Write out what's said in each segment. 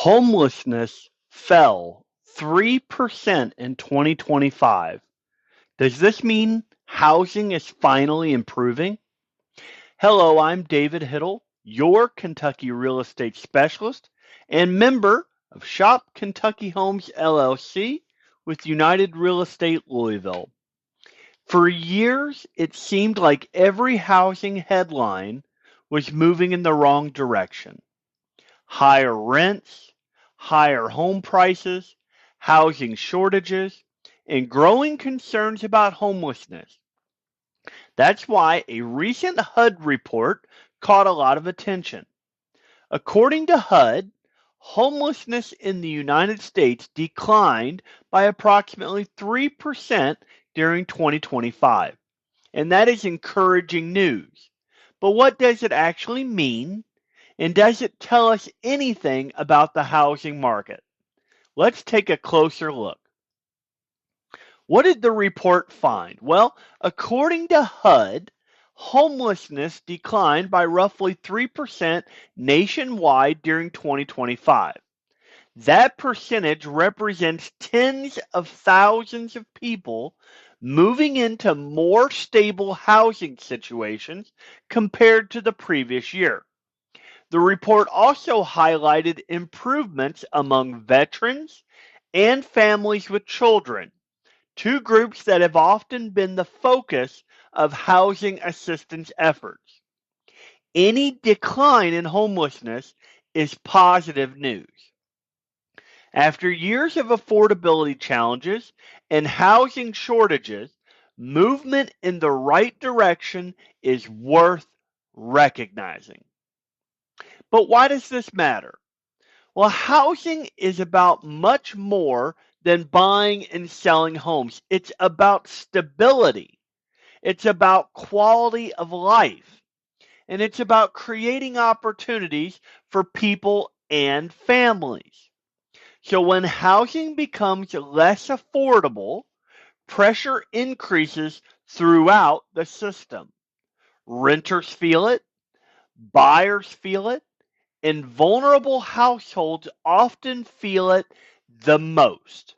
Homelessness fell 3% in 2025. Does this mean housing is finally improving? Hello, I'm David Hittle, your Kentucky real estate specialist and member of Shop Kentucky Homes LLC with United Real Estate Louisville. For years, it seemed like every housing headline was moving in the wrong direction. Higher rents, higher home prices, housing shortages, and growing concerns about homelessness. That's why a recent HUD report caught a lot of attention. According to HUD, homelessness in the United States declined by approximately 3% during 2025. And that is encouraging news. But what does it actually mean? And does it tell us anything about the housing market? Let's take a closer look. What did the report find? Well, according to HUD, homelessness declined by roughly 3% nationwide during 2025. That percentage represents tens of thousands of people moving into more stable housing situations compared to the previous year. The report also highlighted improvements among veterans and families with children, two groups that have often been the focus of housing assistance efforts. Any decline in homelessness is positive news. After years of affordability challenges and housing shortages, movement in the right direction is worth recognizing. But why does this matter? Well, housing is about much more than buying and selling homes. It's about stability. It's about quality of life. And it's about creating opportunities for people and families. So when housing becomes less affordable, pressure increases throughout the system. Renters feel it, buyers feel it, and vulnerable households often feel it the most.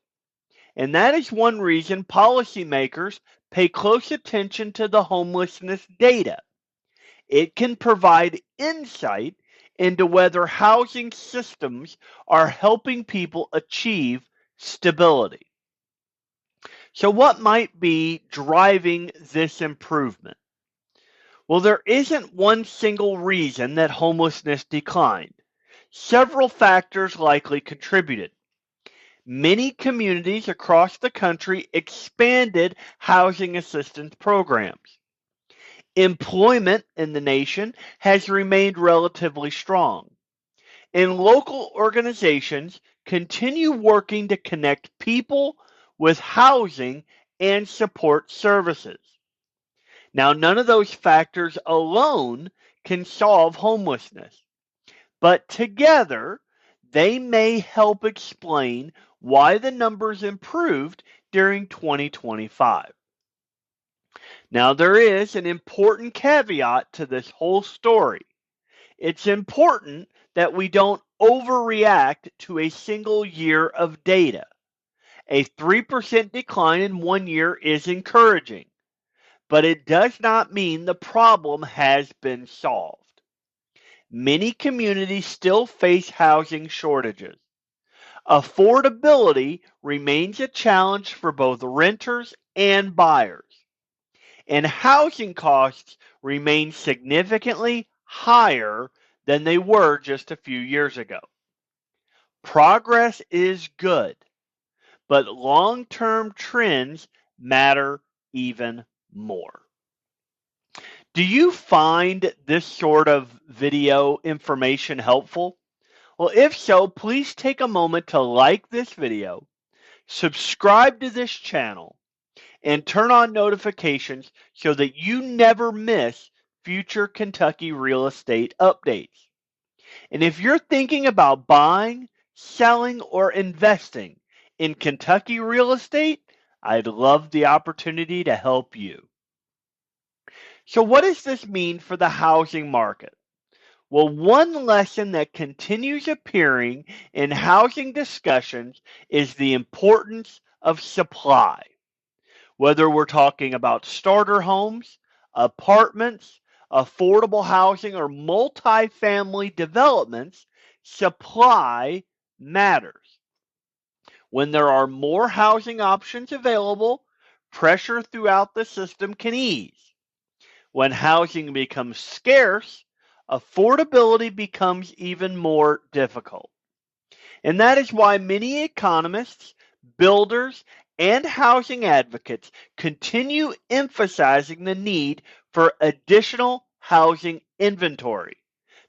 And that is one reason policymakers pay close attention to the homelessness data. It can provide insight into whether housing systems are helping people achieve stability. So, what might be driving this improvement? Well, there isn't one single reason that homelessness declined. Several factors likely contributed. Many communities across the country expanded housing assistance programs. Employment in the nation has remained relatively strong, and local organizations continue working to connect people with housing and support services. Now, none of those factors alone can solve homelessness, but together they may help explain why the numbers improved during 2025. Now, there is an important caveat to this whole story. It's important that we don't overreact to a single year of data. A 3% decline in one year is encouraging, but it does not mean the problem has been solved. Many communities still face housing shortages. Affordability remains a challenge for both renters and buyers, and housing costs remain significantly higher than they were just a few years ago. Progress is good, but long-term trends matter even more. Do you find this sort of video information helpful? Well, if so, please take a moment to like this video, subscribe to this channel, and turn on notifications so that you never miss future Kentucky real estate updates. And if you're thinking about buying, selling, or investing in Kentucky real estate, I'd love the opportunity to help you. So what does this mean for the housing market? Well, one lesson that continues appearing in housing discussions is the importance of supply. Whether we're talking about starter homes, apartments, affordable housing, or multifamily developments, supply matters. When there are more housing options available, pressure throughout the system can ease. When housing becomes scarce, affordability becomes even more difficult. And that is why many economists, builders, and housing advocates continue emphasizing the need for additional housing inventory,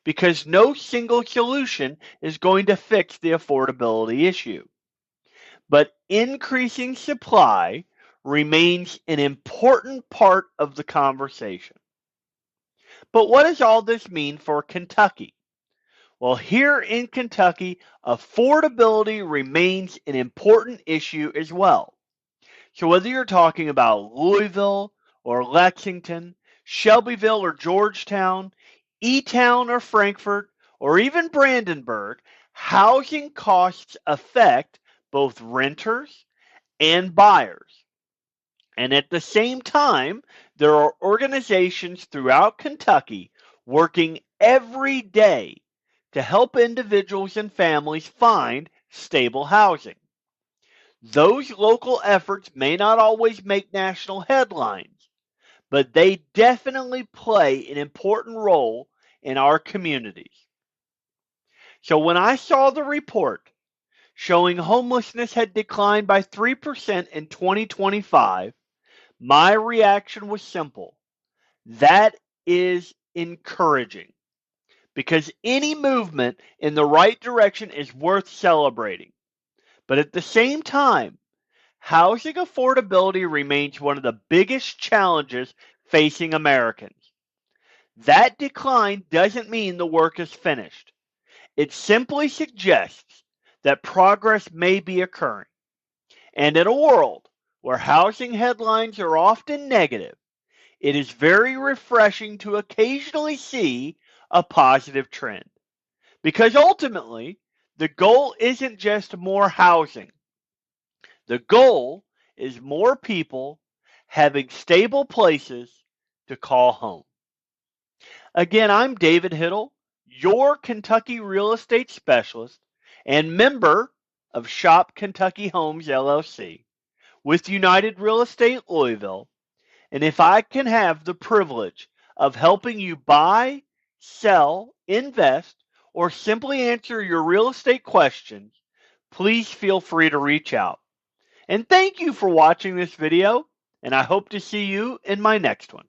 because no single solution is going to fix the affordability issue. But increasing supply remains an important part of the conversation. But what does all this mean for Kentucky? Well, here in Kentucky, affordability remains an important issue as well. So whether you're talking about Louisville or Lexington, Shelbyville or Georgetown, E-Town or Frankfort, or even Brandenburg, housing costs affect both renters and buyers. And at the same time, there are organizations throughout Kentucky working every day to help individuals and families find stable housing. Those local efforts may not always make national headlines, but they definitely play an important role in our communities. So when I saw the report showing homelessness had declined by 3% in 2025, my reaction was simple. That is encouraging, because any movement in the right direction is worth celebrating. But at the same time, housing affordability remains one of the biggest challenges facing Americans. That decline doesn't mean the work is finished. It simply suggests that progress may be occurring. And in a world where housing headlines are often negative, it is very refreshing to occasionally see a positive trend. Because ultimately, the goal isn't just more housing. The goal is more people having stable places to call home. Again, I'm David Hittle, your Kentucky real estate specialist and member of Shop Kentucky Homes LLC with United Real Estate Louisville. And if I can have the privilege of helping you buy, sell, invest, or simply answer your real estate questions, please feel free to reach out. And thank you for watching this video, and I hope to see you in my next one.